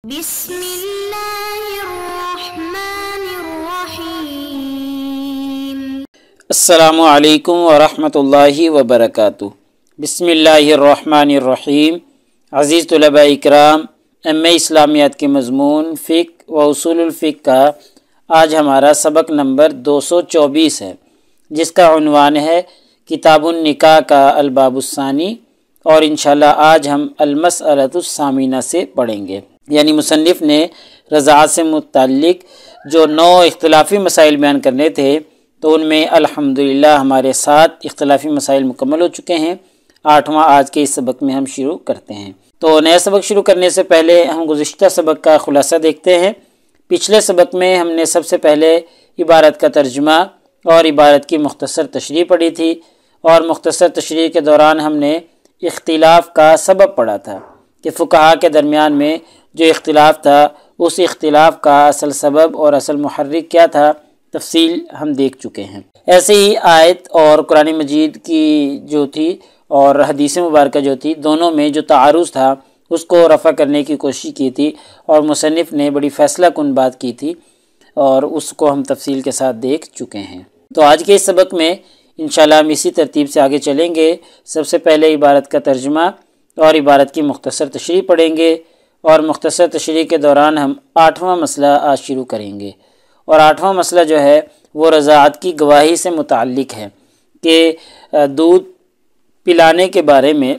بسم اللہ الرحمن الرحیم۔ السلام علیکم ورحمۃ اللہ وبرکاتہ۔ بسم اللہ الرحمن الرحیم۔ عزیز طلباء اکرام، ایم.اے. اسلامیات کے مضمون فقہ و اصول الفقہ کا آج ہمارا سبق نمبر 224 ہے، جس کا عنوان ہے کتاب النکاح کا الباب الثانی، اور انشاءاللہ آج ہم المسألۃ الثامنہ سے پڑھیں گے۔ یعنی مصنف نے رضاعت سے متعلق جو 9 اختلافی مسائل بیان کرنے تھے، تو ان میں الحمدللہ ہمارے 7 اختلافی مسائل مکمل ہو چکے ہیں۔ 8واں آج کے اس سبق میں ہم شروع کرتے ہیں۔ تو نیا سبق شروع کرنے سے پہلے ہم گزشتہ سبق کا خلاصہ دیکھتے ہیں۔ پچھلے سبق میں ہم نے سب سے پہلے عبارت کا ترجمہ اور عبارت کی مختصر تشریح پڑھی تھی، اور مختصر تشریح کے دوران ہم نے اختلاف کا سبب پڑھا تھا کہ فقہا کے درمیان میں جو اختلاف تھا، اس اختلاف کا اصل سبب اور اصل محرک کیا تھا، تفصیل ہم دیکھ چکے ہیں۔ ایسے ہی آیت اور قرآن مجید کی جو تھی اور حدیث مبارکہ جو تھی، دونوں میں جو تعارض تھا اس کو رفع کرنے کی کوشش کی تھی، اور مصنف نے بڑی فیصلہ کن بات کی تھی، اور اس کو ہم تفصیل کے ساتھ دیکھ چکے ہیں۔ تو آج کے اس سبق میں انشاءاللہ ہم اسی ترتیب سے آگے چلیں گے۔ سب سے پہلے عبارت کا ترجمہ اور عبارت کی مختصر تشریح پڑھیں گے، اور مختصر تشریح کے دوران ہم 8واں مسئلہ آج شروع کریں گے۔ اور 8واں مسئلہ جو ہے وہ رضاعت کی گواہی سے متعلق ہے کہ دودھ پلانے کے بارے میں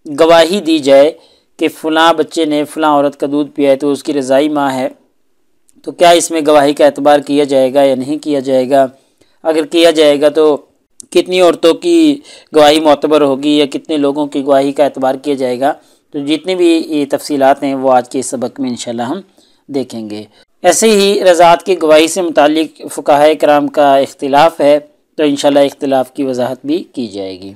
گواہی دی جائے کہ فلاں بچے نے فلاں عورت کا دودھ پیا ہے تو اس کی رضائی ماں ہے، تو کیا اس میں گواہی کا اعتبار کیا جائے گا یا نہیں کیا جائے گا؟ اگر کیا جائے گا تو کتنی عورتوں کی گواہی معتبر ہوگی یا کتنے لوگوں کی گواہی کا اعتبار کیا جائے گا؟ تو جتنی بھی یہ تفصیلات ہیں وہ آج کے اس سبق میں انشاءاللہ ہم دیکھیں گے۔ ایسے ہی رضاعت کی گواہی سے متعلق فقہاء کرام کا اختلاف ہے، تو انشاءاللہ اختلاف کی وضاحت بھی کی جائے گی،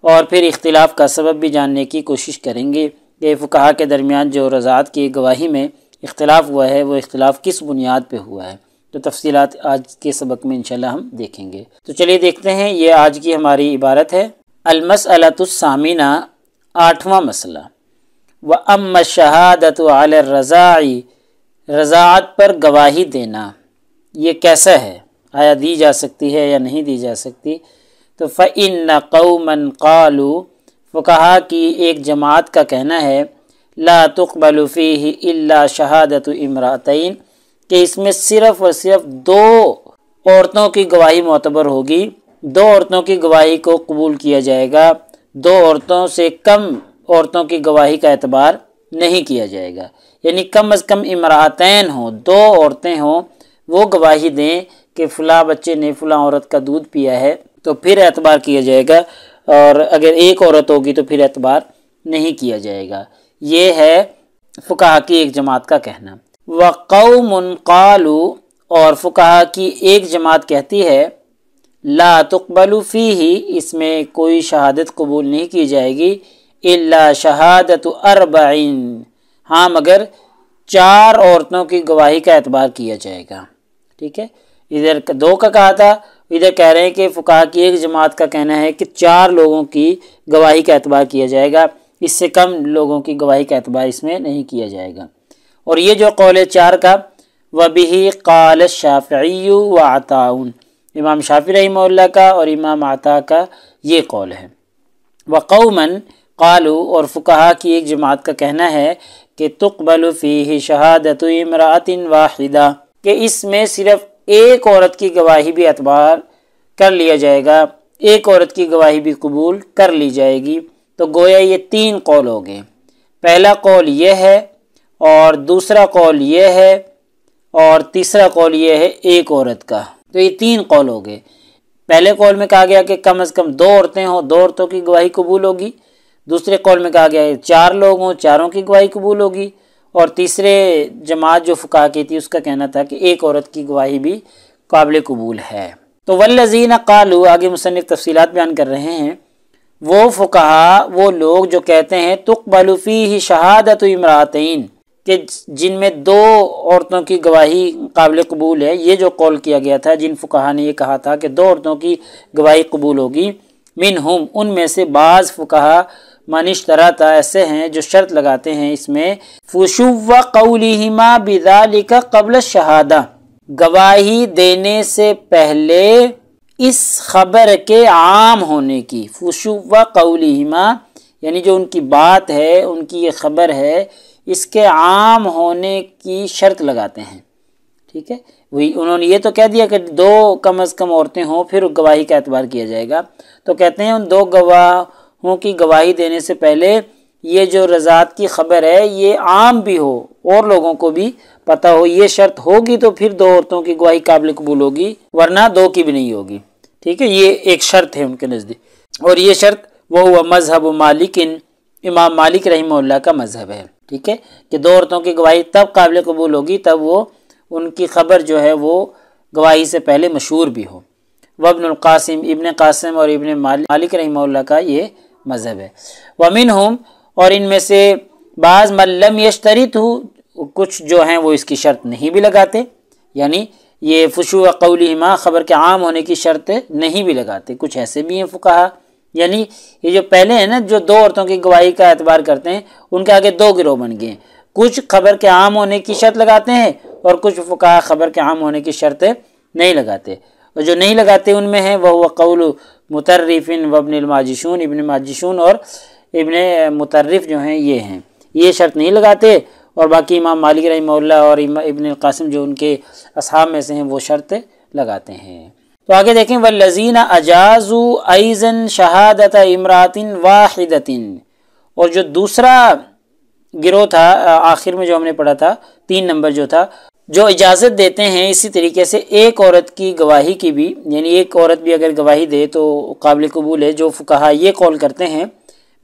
اور پھر اختلاف کا سبب بھی جاننے کی کوشش کریں گے کہ فقہاء کے درمیان جو رضاعت کی گواہی میں اختلاف ہوا ہے وہ اختلاف کس بنیاد پہ ہوا ہے۔ تو تفصیلات آج کے سبق میں انشاءاللہ ہم دیکھیں گے۔ تو چلیے دیکھتے ہیں، یہ آج کی ہماری عبارت ہے المسألۃ الثامنہ، 8واں مسئلہ۔ وَأَمَّا الشَّهَادَةُ عَلَى الرَّضَاعِ، رضاعت پر گواہی دینا یہ کیسا ہے؟ آیا دی جا سکتی ہے یا نہیں دی جا سکتی؟ تو فَإِنَّ قَوْمًا قَالُوا، فقہا کی ایک جماعت کا کہنا ہے لَا تُقْبَلُ فِيهِ إِلَّا شَهَادَةُ امْرَأَتَيْنِ، کہ اس میں صرف اور صرف 2 عورتوں کی گواہی معتبر ہوگی، 2 عورتوں کی گواہی کو قبول کیا جائے گا، 2 عورتوں سے کم عورتوں کی گواہی کا اعتبار نہیں کیا جائے گا۔ یعنی کم از کم امرأتین ہوں، 2 عورتیں ہوں، وہ گواہی دیں کہ فلاں بچے نے فلاں عورت کا دودھ پیا ہے، تو پھر اعتبار کیا جائے گا، اور اگر ایک عورت ہوگی تو پھر اعتبار نہیں کیا جائے گا۔ یہ ہے فقہا کی ایک جماعت کا کہنا۔ وَقَوْمٌ قَالُوا، اور فقہا کی ایک جماعت کہتی ہے لا تقبل فیہ، اس میں کوئی شہادت قبول نہیں کی جائے گی، الا شہادت 4، ہاں مگر 4 عورتوں کی گواہی کا اعتبار کیا جائے گا۔ ٹھیک ہے، ادھر 2 کا کہا تھا، ادھر کہہ رہے ہیں کہ فقہا کی ایک جماعت کا کہنا ہے کہ 4 لوگوں کی گواہی کا اعتبار کیا جائے گا، اس سے کم لوگوں کی گواہی کا اعتبار اس میں نہیں کیا جائے گا۔ اور یہ جو قول 4 کا وَبِهِ قَالَ الشَّافِعِيُّ وَعَطَاءٌ، امام شافعی رحمہ اللہ کا اور امام عطا کا یہ قول ہے۔ وَقَوْمًا قَالُوا، اور فقہا کی ایک جماعت کا کہنا ہے کہ تُقْبَلُ فِيهِ شَهَادَةُ امْرَأَةٍ وَاحِدَةٍ، کہ اس میں صرف ایک عورت کی گواہی بھی اعتبار کر لیا جائے گا، ایک عورت کی گواہی بھی قبول کر لی جائے گی۔ تو گویا یہ 3 قول ہو گئے، پہلا قول یہ ہے، اور دوسرا قول یہ ہے، اور تیسرا قول یہ ہے ایک عورت کا۔ تو یہ 3 قول ہو گئے۔ پہلے قول میں کہا گیا کہ کم از کم 2 عورتیں ہوں، 2 عورتوں کی گواہی قبول ہوگی۔ دوسرے قول میں کہا گیا ہے 4 لوگ ہوں، 4 کی گواہی قبول ہوگی۔ اور تیسرے جماعت جو فقہا کی تھی اس کا کہنا تھا کہ ایک عورت کی گواہی بھی قابل قبول ہے۔ تو والذین قالوا، آگے مصنف تفصیلات بیان کر رہے ہیں، وہ فقہا، وہ لوگ جو کہتے ہیں تقبل فیہ شہادت امرأتین، کہ جن میں 2 عورتوں کی گواہی قابل قبول ہے، یہ جو قول کیا گیا تھا، جن فقہا نے یہ کہا تھا کہ 2 عورتوں کی گواہی قبول ہوگی، منہم، ان میں سے بعض فقہا من اشترط ایسے ہیں جو شرط لگاتے ہیں اس میں فشو قولہما بذالک قبل الشہادہ گواہی دینے سے پہلے اس خبر کے عام ہونے کی، فشو قولہما یعنی جو ان کی بات ہے، ان کی یہ خبر ہے، اس کے عام ہونے کی شرط لگاتے ہیں، ٹھیک ہے۔ وہی انہوں نے یہ تو کہہ دیا کہ 2 کم از کم عورتیں ہوں پھر گواہی کا اعتبار کیا جائے گا، تو کہتے ہیں ان 2 گواہوں کی گواہی دینے سے پہلے یہ جو رضاعت کی خبر ہے یہ عام بھی ہو اور لوگوں کو بھی پتہ ہو، یہ شرط ہوگی تو پھر 2 عورتوں کی گواہی قابل قبول ہوگی، ورنہ 2 کی بھی نہیں ہوگی، ٹھیک ہے۔ یہ ایک شرط ہے ان کے نزدیک، اور یہ شرط وہ ہوا مذہب مالک، امام مالک رحمہ اللہ کا مذہب ہے، ٹھیک ہے، کہ 2 عورتوں کی گواہی تب قابل قبول ہوگی تب وہ ان کی خبر جو ہے وہ گواہی سے پہلے مشہور بھی ہو۔ وابن القاسم، ابن قاسم اور ابن مالک رحمہ اللہ کا یہ مذہب ہے۔ ومنہم، اور ان میں سے بعض من لم یشترط، کچھ جو ہیں وہ اس کی شرط نہیں بھی لگاتے، یعنی یہ فشو قولہما خبر کے عام ہونے کی شرط نہیں بھی لگاتے، کچھ ایسے بھی ہیں فقہا، یعنی یہ جو پہلے ہیں نا جو 2 عورتوں کی گواہی کا اعتبار کرتے ہیں ان کے آگے 2 گروہ بن گئے ہیں، کچھ خبر کے عام ہونے کی شرط لگاتے ہیں اور کچھ فقہا خبر کے عام ہونے کی شرط نہیں لگاتے، اور جو نہیں لگاتے ان میں ہیں وہ قول مطرف وابن الماجشون، ابن ماجشون اور ابن مطرف جو ہیں یہ شرط نہیں لگاتے، اور باقی امام مالک رحمہ اللہ اور ابن القاسم جو ان کے اصحاب میں سے ہیں وہ شرط لگاتے ہیں۔ تو آگے دیکھیں والذین اجازوا ایضا شہادت امرأۃ واحدۃ، اور جو دوسرا گروہ تھا آخر میں جو ہم نے پڑھا تھا 3 نمبر جو تھا، جو اجازت دیتے ہیں اسی طریقے سے ایک عورت کی گواہی کی بھی، یعنی ایک عورت بھی اگر گواہی دے تو قابل قبول ہے، جو فقہا یہ قول کرتے ہیں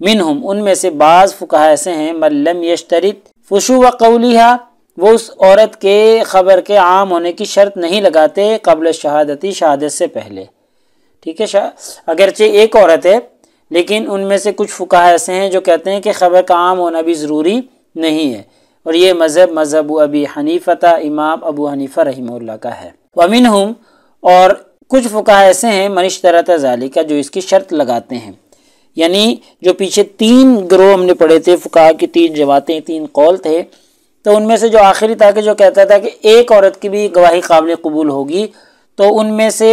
منہم، ان میں سے بعض فقہا ایسے ہیں من لم یشترط فشو قولہا، وہ اس عورت کے خبر کے عام ہونے کی شرط نہیں لگاتے قبل شہادتی، شہادت سے پہلے، ٹھیک ہے۔ اگرچہ ایک عورت ہے لیکن ان میں سے کچھ فقہا ایسے ہیں جو کہتے ہیں کہ خبر کا عام ہونا بھی ضروری نہیں ہے، اور یہ مذہب ابی حنیفہ، امام ابو حنیفہ رحمہ اللہ کا ہے۔ ومنہم، اور کچھ فقہا ایسے ہیں من اشترط ذالک، جو اس کی شرط لگاتے ہیں، یعنی جو پیچھے 3 گروہ ہم نے پڑھے تھے، فقہا کی 3 جماعتیں، 3 قول تھے، تو ان میں سے جو آخری تھا کہ جو کہتا تھا کہ ایک عورت کی بھی گواہی قابل قبول ہوگی، تو ان میں سے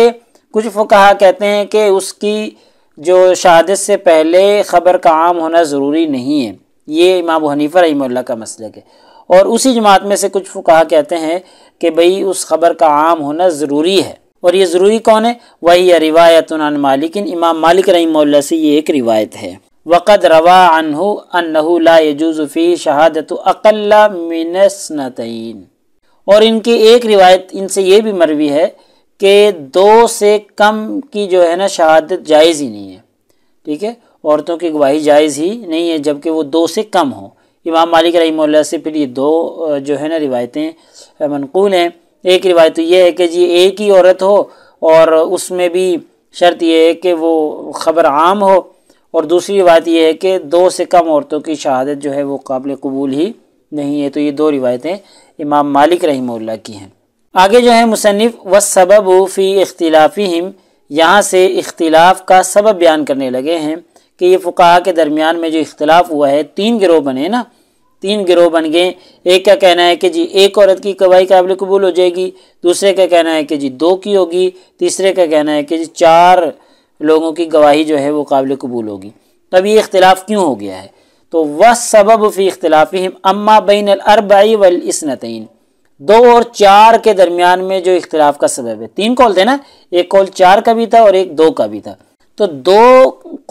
کچھ فقہا کہتے ہیں کہ اس کی جو شہادت سے پہلے خبر کا عام ہونا ضروری نہیں ہے، یہ امام ابو حنیفہ رحمہ اللہ کا مسلک ہے، اور اسی جماعت میں سے کچھ فقہا کہتے ہیں کہ بھئی اس خبر کا عام ہونا ضروری ہے، اور یہ ضروری کون ہے؟ وہی روایت عن مالک، امام مالک رحمہ اللہ سے یہ ایک روایت ہے۔ وقد روا عنہ انہ لا يجوز فی شہادت اقل من اثنتین، اور ان کی ایک روایت ان سے یہ بھی مروی ہے کہ 2 سے کم کی جو ہے نا شہادت جائز ہی نہیں ہے، ٹھیک ہے، عورتوں کی گواہی جائز ہی نہیں ہے جبکہ وہ 2 سے کم ہو۔ امام مالک رحمہ اللہ سے پھر یہ 2 جو ہے نا روایتیں منقول ہیں۔ ایک روایت تو یہ ہے کہ جی ایک ہی عورت ہو اور اس میں بھی شرط یہ ہے کہ وہ خبر عام ہو، اور دوسری روایت یہ ہے کہ 2 سے کم عورتوں کی شہادت جو ہے وہ قابل قبول ہی نہیں ہے۔ تو یہ 2 روایتیں امام مالک رحمہ اللہ کی ہیں۔ آگے جو ہے مصنف والسبب فی اختلافہم، یہاں سے اختلاف کا سبب بیان کرنے لگے ہیں کہ یہ فقہا کے درمیان میں جو اختلاف ہوا ہے، 3 گروہ بنے نا، 3 گروہ بن گئے۔ ایک کا کہنا ہے کہ جی ایک عورت کی گواہی قابل قبول ہو جائے گی، دوسرے کا کہنا ہے کہ جی 2 کی ہوگی، تیسرے کا کہنا ہے کہ جی 4 لوگوں کی گواہی جو ہے وہ قابل قبول ہوگی۔ تب یہ اختلاف کیوں ہو گیا ہے؟ تو وَالسَّبَبُ فِي اخْتِلَافِهِمْ أَمَّا بَيْنَ الْأَرْبَعِ وَالْإِثْنَتَيْنِ، 2 اور 4 کے درمیان میں جو اختلاف کا سبب ہے، 3 قول تھے نا، ایک قول 4 کا بھی تھا اور ایک 2 کا بھی تھا، تو 2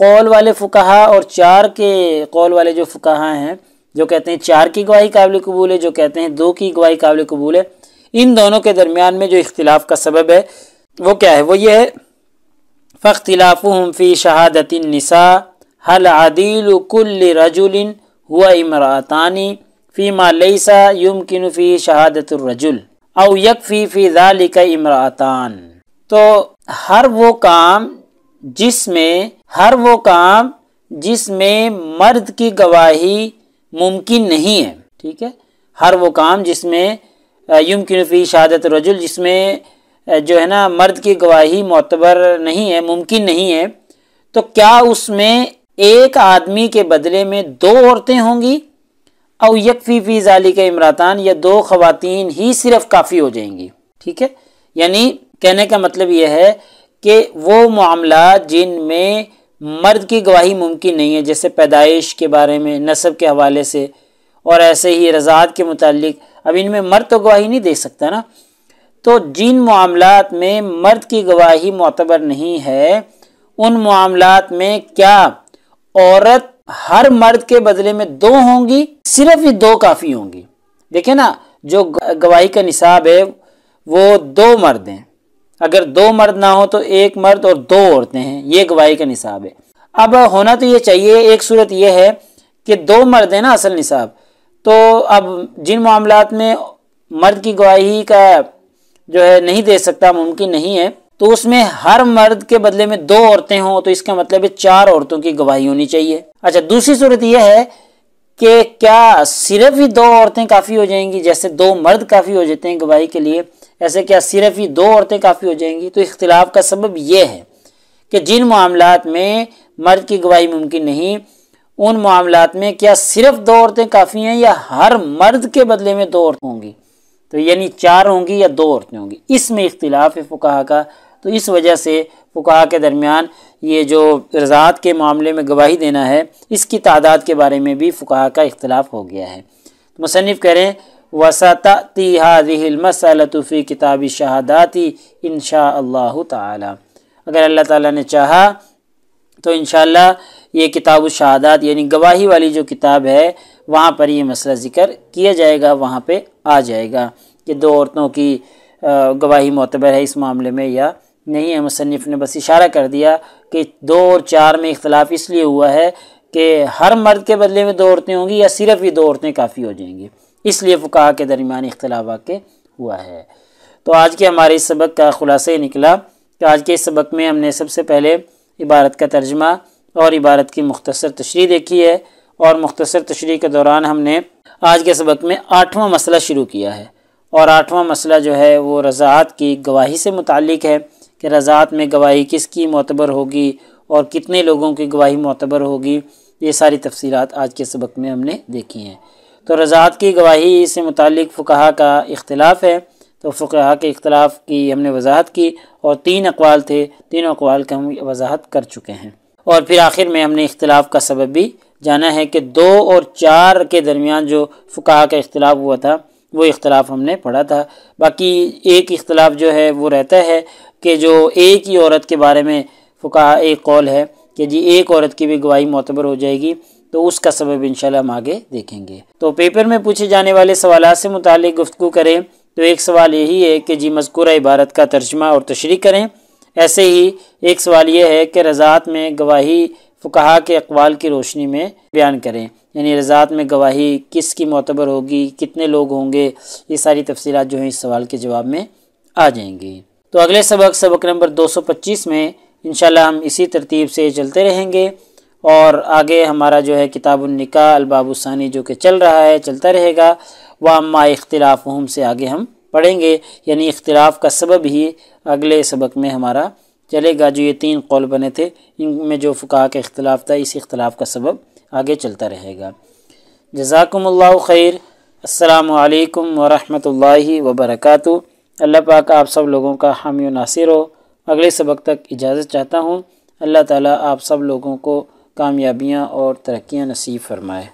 قول والے فقہا اور 4 کے قول والے جو فقہا ہیں جو کہتے ہیں 4 کی گواہی قابل قبول ہے، جو کہتے ہیں 2 کی گواہی قابل قبول ہے، ان دونوں کے درمیان میں جو اختلاف کا سبب ہے وہ کیا ہے؟ وہ یہ ہے فاختلافهم فی شہادت النساء هل عدیل کل رجل هو امرأتان فیما لیس یمکن فی شہادت الرجل او یکفی فی ذالک امرأتان، تو ہر وہ کام جس میں مرد کی گواہی ممکن نہیں ہے، ٹھیک ہے، ہر وہ کام جس میں یمکن فی شہادت الرجل، جس میں جو ہے نا مرد کی گواہی معتبر نہیں ہے، ممکن نہیں ہے، تو کیا اس میں ایک آدمی کے بدلے میں 2 عورتیں ہوں گی، او یکفی فی ذالک امراتان، یا 2 خواتین ہی صرف کافی ہو جائیں گی. ٹھیک ہے، یعنی کہنے کا مطلب یہ ہے کہ وہ معاملات جن میں مرد کی گواہی ممکن نہیں ہے، جیسے پیدائش کے بارے میں، نسب کے حوالے سے، اور ایسے ہی رضاعت کے متعلق، اب ان میں مرد تو گواہی نہیں دے سکتا نا. تو جن معاملات میں مرد کی گواہی معتبر نہیں ہے، ان معاملات میں کیا عورت ہر مرد کے بدلے میں 2 ہوں گی؟ صرف ہی 2 کافی ہوں گی. دیکھیں نا، جو گواہی کا نصاب ہے وہ 2 مرد ہیں. اگر 2 مرد نہ ہو تو 1 مرد اور 2 عورتیں ہیں، یہ گواہی کا نصاب ہے. اب ہونا تو یہ چاہیے، ایک صورت یہ ہے کہ 2 مرد ہیں نا اصل نصاب، تو اب جن معاملات میں مرد کی گواہی کا جو ہے نہیں دے سکتا، ممکن نہیں ہے، تو اس میں ہر مرد کے بدلے میں 2 عورتیں ہوں، تو اس کا مطلب ہے 4 عورتوں کی گواہی ہونی چاہیے. اچھا، دوسری صورت یہ ہے کہ کیا صرف ہی 2 عورتیں کافی ہو جائیں گی؟ جیسے 2 مرد کافی ہو جاتے ہیں گواہی کے لیے، ایسے کیا صرف ہی 2 عورتیں کافی ہو جائیں گی؟ تو اختلاف کا سبب یہ ہے کہ جن معاملات میں مرد کی گواہی ممکن نہیں، ان معاملات میں کیا صرف 2 عورتیں کافی ہیں، یا ہر مرد کے بدلے میں 2 عورتیں ہوں گی؟ تو یعنی 4 ہوں گی یا 2 عورتیں ہوں گی. اس میں اختلاف ہے فقہا کا. تو اس وجہ سے فقہا کے درمیان یہ جو رضاعت کے معاملے میں گواہی دینا ہے، اس کی تعداد کے بارے میں بھی فقہا کا اختلاف ہو گیا ہے. مصنف کہہ رہے ہیں وَسَتَأْتِي هَذِهِ الْمَسْأَلَةُ فِي كِتَابِ الشَّهَادَاتِ إِن شاء اللہ تعالی. اگر اللہ تعالیٰ نے چاہا تو انشاءاللہ یہ کتاب الشہادات یعنی گواہی والی جو کتاب ہے وہاں پر یہ مسئلہ ذکر کیا جائے گا، وہاں پہ آ جائے گا کہ 2 عورتوں کی گواہی معتبر ہے اس معاملے میں یا نہیں ہے. مصنف نے بس اشارہ کر دیا کہ 2 اور 4 میں اختلاف اس لیے ہوا ہے کہ ہر مرد کے بدلے میں 2 عورتیں ہوں گی یا صرف ہی 2 عورتیں کافی ہو جائیں گی، اس لیے فقہا کے درمیان اختلاف واقع ہوا ہے. تو آج کے ہمارے اس سبق کا خلاصہ یہ نکلا کہ آج کے اس سبق میں ہم نے سب سے پہلے عبارت کا ترجمہ اور عبارت کی مختصر تشریح دیکھی ہے، اور مختصر تشریح کے دوران ہم نے آج کے سبق میں 8واں مسئلہ شروع کیا ہے، اور 8واں مسئلہ جو ہے وہ رضاعت کی گواہی سے متعلق ہے کہ رضاعت میں گواہی کس کی معتبر ہوگی اور کتنے لوگوں کی گواہی معتبر ہوگی. یہ ساری تفصیلات آج کے سبق میں ہم نے دیکھی ہیں. تو رضاعت کی گواہی سے متعلق فقہا کا اختلاف ہے، تو فقہا کے اختلاف کی ہم نے وضاحت کی، اور 3 اقوال تھے، تینوں اقوال کا ہم وضاحت کر چکے ہیں. اور پھر آخر میں ہم نے اختلاف کا سبب بھی جانا ہے کہ 2 اور 4 کے درمیان جو فقہا کا اختلاف ہوا تھا وہ اختلاف ہم نے پڑھا تھا. باقی ایک اختلاف جو ہے وہ رہتا ہے کہ جو ایک ہی عورت کے بارے میں فقہا ایک قول ہے کہ جی ایک عورت کی بھی گواہی معتبر ہو جائے گی، تو اس کا سبب انشاءاللہ ہم آگے دیکھیں گے. تو پیپر میں پوچھے جانے والے سوالات سے متعلق گفتگو کریں تو ایک سوال یہی ہے کہ جی مذکورہ عبارت کا ترجمہ اور تشریح کریں. ایسے ہی ایک سوال یہ ہے کہ رضاعت میں گواہی فقہا کے اقوال کی روشنی میں بیان کریں، یعنی رضاعت میں گواہی کس کی معتبر ہوگی، کتنے لوگ ہوں گے، یہ ساری تفصیلات جو ہیں اس سوال کے جواب میں آ جائیں گی. تو اگلے سبق نمبر 225 میں انشاءاللہ ہم اسی ترتیب سے چلتے رہیں گے، اور آگے ہمارا جو ہے کتاب النکاح الباب الثانی جو کہ چل رہا ہے چلتا رہے گا. وَأَمَّا اختلافہم سے آگے ہم پڑھیں گے، یعنی اختلاف کا سبب ہی اگلے سبق میں ہمارا چلے گا. جو یہ 3 قول بنے تھے ان میں جو فقہا کا اختلاف تھا، اس اختلاف کا سبب آگے چلتا رہے گا. جزاکم اللہ خیر. السلام علیکم ورحمۃ اللہ وبرکاتہ. اللہ پاک آپ سب لوگوں کا حامی و ناصر ہو. اگلے سبق تک اجازت چاہتا ہوں. اللہ تعالیٰ آپ سب لوگوں کو کامیابیاں اور ترقیاں نصیب فرمائے.